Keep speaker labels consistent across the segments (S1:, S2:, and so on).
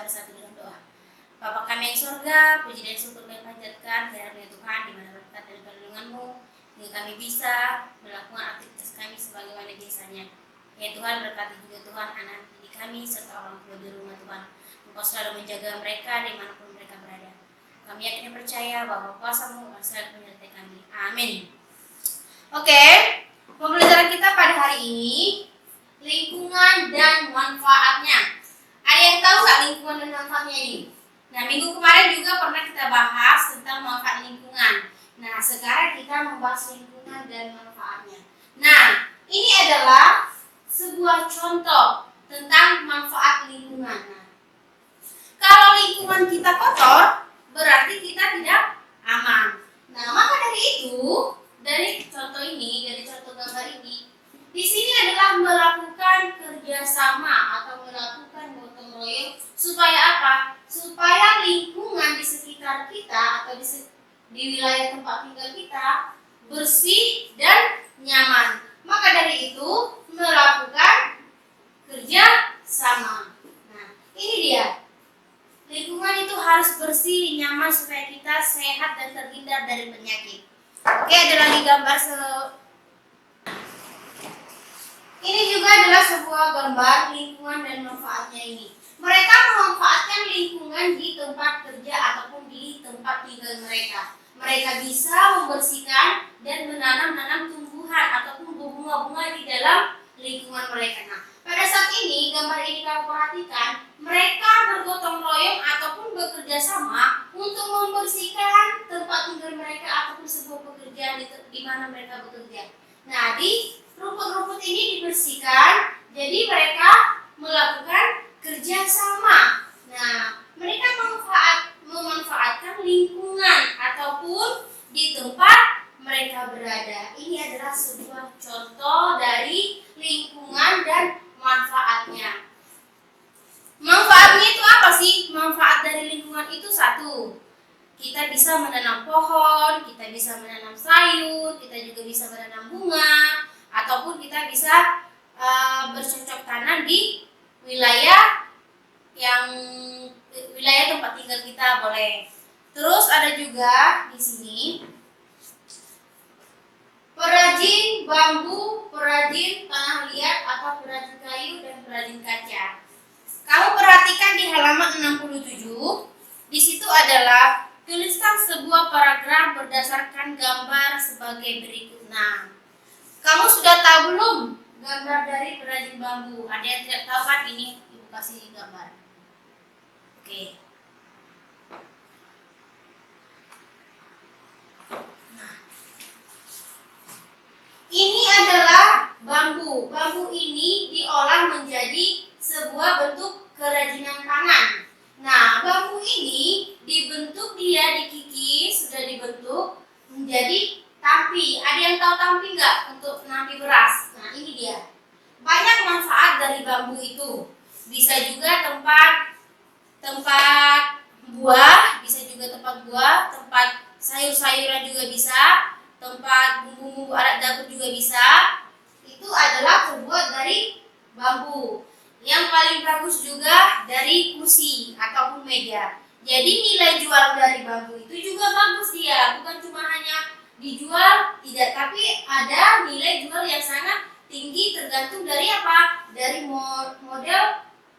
S1: bersatu dengan doa. Bapa kami yang surga, puji dan syukur kami panjatkan kehadiran Tuhan di mana berkat dan perlindungan-Mu hingga kami bisa melakukan aktivitas kami sebagaimana biasanya. Ya Tuhan, berkati juga Tuhan anak didik kami serta orang tua di rumah Tuhan. Engkau selalu menjaga mereka dimanapun mereka berada. Kami yakin dan percaya bahwa kuasa-Mu akan selalu menyertai kami. Amin. Oke, pembelajaran kita pada hari ini lingkungan dan manfaatnya. Ada yang tahu nggak lingkungan dan manfaatnya ini? Nah, minggu kemarin juga pernah kita bahas tentang manfaat lingkungan. Nah, sekarang kita membahas lingkungan dan manfaatnya. Nah, ini adalah sebuah contoh tentang manfaat lingkungan. Nah, kalau lingkungan kita kotor, berarti kita tidak aman. Nah, maka dari itu, dari contoh ini, dari contoh gambar ini, di sini adalah melakukan kerjasama atau melakukan gotong royong supaya apa? Supaya lingkungan di sekitar kita atau di wilayah tempat tinggal kita bersih dan nyaman. Maka dari itu melakukan kerja sama. Nah, ini dia. Lingkungan itu harus bersih, nyaman supaya kita sehat dan terhindar dari penyakit. Oke, ada lagi gambar ini juga adalah sebuah gambar lingkungan dan manfaatnya ini. Mereka memanfaatkan lingkungan di tempat kerja ataupun di tempat tinggal mereka. Mereka bisa membersihkan dan menanam tumbuhan ataupun bunga-bunga di dalam lingkungan mereka. Nah, pada saat ini, gambar ini kamu perhatikan, mereka bergotong royong ataupun bekerja sama untuk membersihkan tempat tinggal mereka ataupun sebuah pekerjaan di mana mereka bekerja. Nah, di rumput-rumput ini dibersihkan, jadi mereka melakukan kerja sama. Nah, mereka memanfaatkan lingkungan ataupun di tempat mereka berada. Ini adalah sebuah contoh dari lingkungan dan manfaatnya. Manfaatnya itu apa sih? Manfaat dari lingkungan itu satu, kita bisa menanam pohon, kita bisa menanam sayur, kita juga bisa menanam bunga, ataupun kita bisa bercocok tanam di wilayah tempat tinggal kita boleh. Terus ada juga di sini perajin bambu, perajin tanah liat atau perajin kayu dan perajin kaca. Kamu perhatikan di halaman 67, di situ adalah tuliskan sebuah paragraf berdasarkan gambar sebagai berikut. Nah, kamu sudah tahu belum gambar dari perajin bambu? Ada yang tidak tahu kan? Ini Ibu kasih gambar. Oke. Nah, ini adalah bambu. Bambu ini diolah menjadi sebuah bentuk kerajinan tangan. Nah, bambu ini dibentuk, dia dikikis, sudah dibentuk menjadi tampi. Ada yang tahu tampi nggak untuk nampi beras? Nah, ini dia. Banyak manfaat dari bambu itu. Bisa juga tempat buah, bisa juga tempat buah, tempat sayur-sayuran juga bisa, tempat bumbu-bumbu alat dapur juga bisa. Itu adalah terbuat dari bambu. Yang paling bagus juga dari kursi ataupun meja. Jadi nilai jual dari bambu itu juga bagus dia, bukan cuma hanya dijual, tidak, tapi ada nilai jual yang sangat tinggi tergantung dari apa? Dari model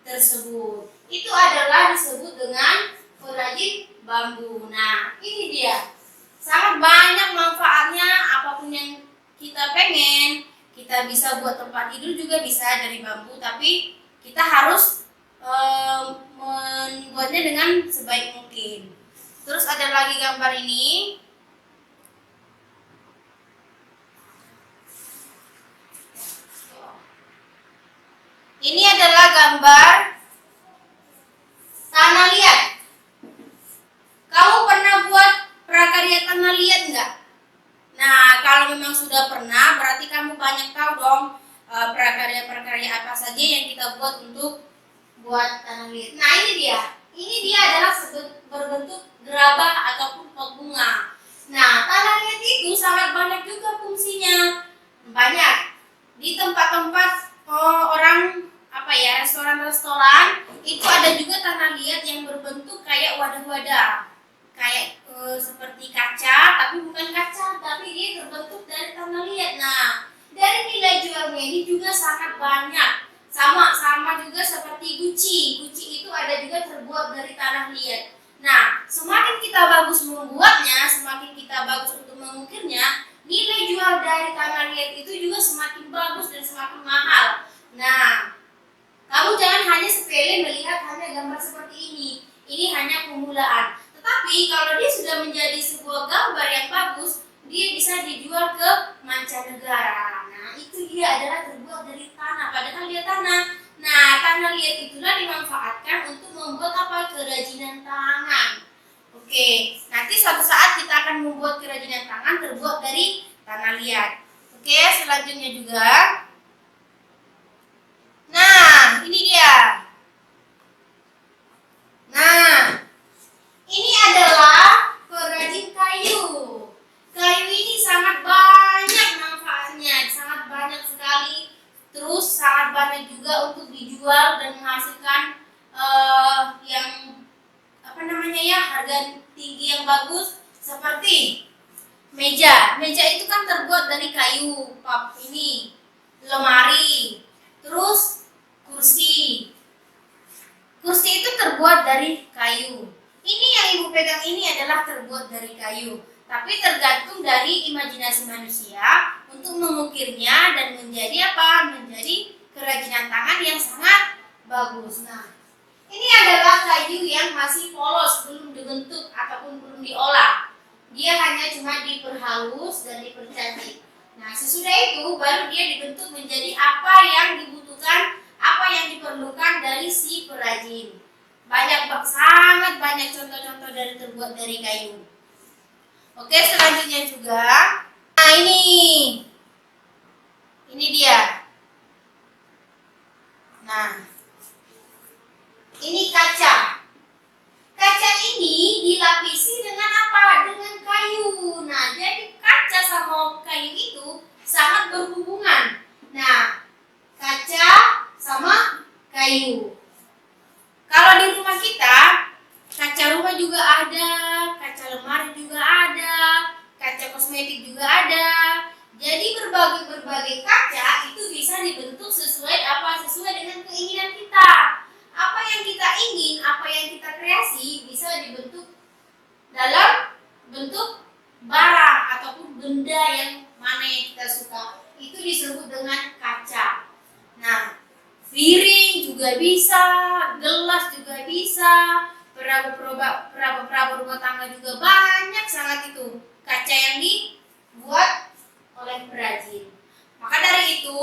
S1: tersebut. Itu adalah disebut dengan perajin bambu. Nah, ini dia. Sangat banyak manfaatnya, apapun yang kita pengen. Kita bisa buat tempat tidur juga bisa dari bambu, tapi kita harus membuatnya dengan sebaik mungkin. Terus ada lagi gambar ini. Ini adalah gambar tanah liat. Kamu pernah buat prakarya tanah liat enggak? Nah, kalau memang sudah pernah, berarti kamu banyak tahu dong prakarya-prakarya apa saja yang kita buat untuk buat tanah liat. Nah, ini dia. Ini dia adalah berbentuk gerabah ataupun pot bunga. Nah, tanah liat itu sangat banyak juga fungsinya. Banyak. Di tempat-tempat orang restoran-restoran itu ada juga tanah liat seperti kaca, tapi bukan kaca, tapi dia terbentuk dari tanah liat. Nah, dari nilai jualnya ini juga sangat banyak. Sama juga seperti guci. Guci itu ada juga terbuat dari tanah liat. Nah, semakin kita bagus membuatnya, semakin kita bagus untuk mengukirnya, nilai jual dari tanah liat itu juga semakin bagus dan semakin mahal. Nah, kamu jangan hanya sepele melihat hanya gambar seperti ini. Ini hanya permulaan. Tetapi kalau dia sudah menjadi sebuah gambar yang bagus, dia bisa dijual ke mancanegara. Nah, itu dia adalah terbuat dari tanah. Padahal dia tanah. Nah, tanah liat itulah dimanfaatkan untuk membuat apa? Kerajinan tangan. Oke, nanti suatu saat kita akan membuat kerajinan tangan terbuat dari tanah liat. Oke, selanjutnya juga. Nah, ini dia. Nah, ini adalah perajin kayu. Kayu ini sangat banyak manfaatnya, sangat banyak sekali. Terus sangat banyak juga untuk dijual dan menghasilkan yang harga tinggi yang bagus, seperti meja. Meja itu kan terbuat dari kayu, ini lemari, terus kursi. Kursi itu terbuat dari kayu. Ini yang ibu pegang ini adalah terbuat dari kayu. Tapi tergantung dari imajinasi manusia untuk mengukirnya dan menjadi apa? Menjadi kerajinan tangan yang sangat bagus. Nah, ini adalah kayu yang masih polos, belum dibentuk ataupun belum diolah. Dia hanya cuma diperhalus dan dipercantik. Nah, sesudah itu baru dia dibentuk menjadi apa yang dibutuhkan, apa yang diperlukan dari si perajin. Sangat banyak contoh-contoh dari terbuat dari kayu. Oke, selanjutnya juga. Nah, ini dia. Nah, ini kaca. Kaca ini dilapisi dengan apa? Dengan kayu. Nah, jadi kaca sama kayu itu sangat berhubungan. Nah, kaca sama kayu. Kalau di rumah kita, kaca rumah juga ada, kaca lemari juga ada, kaca kosmetik juga ada. Jadi berbagai kaca itu bisa dibentuk sesuai dengan keinginan kita. Apa yang kita ingin, apa yang kita kreasi bisa dibentuk dalam bentuk barang ataupun benda yang mana yang kita suka. Itu disebut dengan kaca. Nah, piring juga bisa, gelas juga bisa, perabot rumah tangga juga banyak sangat itu kaca yang dibuat oleh perajin. Maka dari itu,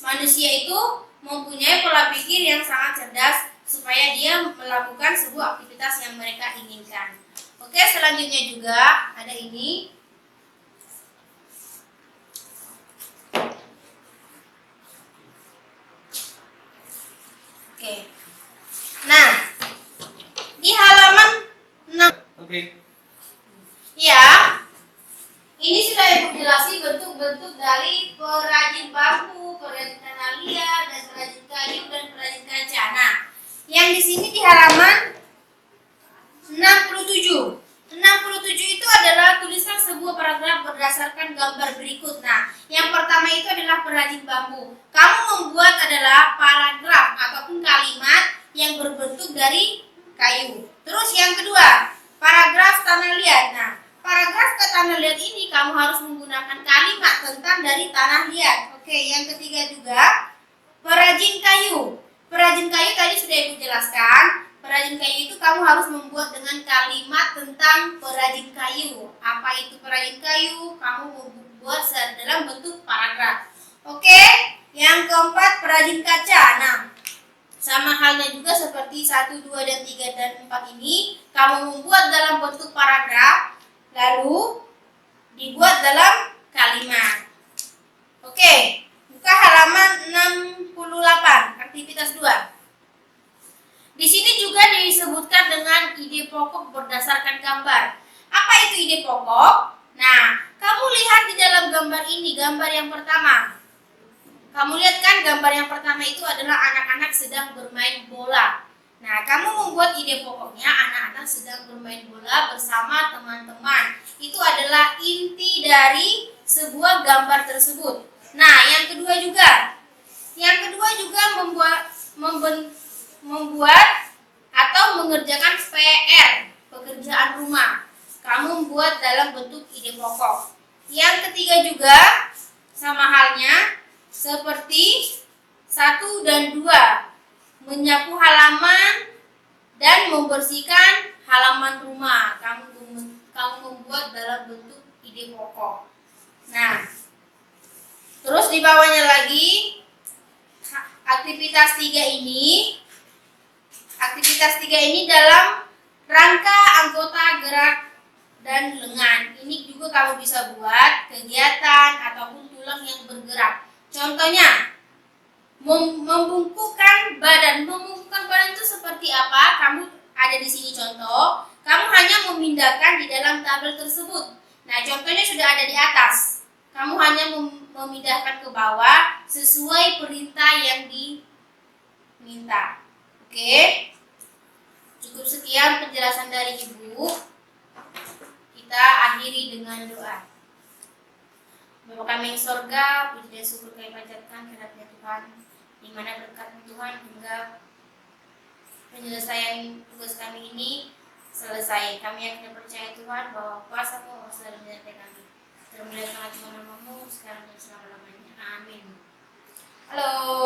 S1: manusia itu mempunyai pola pikir yang sangat cerdas supaya dia melakukan sebuah aktivitas yang mereka inginkan. Oke, selanjutnya juga ada ini. Oke. Nah, di halaman 6.
S2: Oke.
S1: Ya. Ini sudah Ibu jelaskan bentuk-bentuk dari perajin bambu, perajin tanah liat, dan perajin kayu dan perajin kaca. Nah, yang di sini di halaman 67. 67 itu adalah tulisan sebuah paragraf berdasarkan gambar berikut. Nah, yang pertama itu adalah perajin bambu. Kamu membuat adalah paragraf ataupun kalimat yang berbentuk dari kayu. Terus yang kedua, paragraf tanah liat. Nah, paragraf ke tanah liat ini kamu harus menggunakan kalimat tentang dari tanah liat. Oke, yang ketiga juga perajin kayu. Perajin kayu tadi sudah Ibu jelaskan. Perajin kayu itu kamu harus membuat dengan kalimat tentang perajin kayu. Apa itu perajin kayu? Kamu membuat dalam bentuk paragraf. Oke, yang keempat perajin kaca. Nah, sama halnya juga seperti 1, 2, dan 3, dan 4 ini, kamu membuat dalam bentuk paragraf lalu dibuat dalam kalimat. Oke, buka halaman 68, aktivitas 2. Di sini juga disebutkan dengan ide pokok berdasarkan gambar. Apa itu ide pokok? Nah, kamu lihat di dalam gambar ini, gambar yang pertama. Kamu lihat kan gambar yang pertama itu adalah anak-anak sedang bermain bola. Nah, kamu membuat ide pokoknya anak-anak sedang bermain bola bersama teman-teman. Itu adalah inti dari sebuah gambar tersebut. Nah, yang kedua juga membuat atau mengerjakan PR, pekerjaan rumah. Kamu membuat dalam bentuk ide pokok. Yang ketiga juga sama halnya seperti 1 dan 2, menyapu halaman dan membersihkan halaman rumah. Kamu membuat dalam bentuk ide pokok. Nah, terus di bawahnya lagi aktivitas 3 ini dalam rangka anggota gerak dan lengan. Ini juga kamu bisa buat kegiatan ataupun tulang yang bergerak. Contohnya, membungkukkan badan. Membungkukkan badan itu seperti apa? Kamu ada di sini contoh. Kamu hanya memindahkan di dalam tabel tersebut. Nah, contohnya sudah ada di atas. Kamu hanya memindahkan ke bawah sesuai perintah yang diminta. Oke? Cukup sekian penjelasan dari Ibu. Kita akhiri dengan doa. Bapa kami yang sorga, puji dan syukur kami panjatkan kehadirat Tuhan, di mana berkat Tuhan hingga penyelesaian tugas kami ini selesai. Kami yakin percaya Tuhan bahwa kuasa-Mu selalu menyertai kami. Termuliakanlah Tuhan namamu sekarang dan selama-lamanya. Amin. Halo.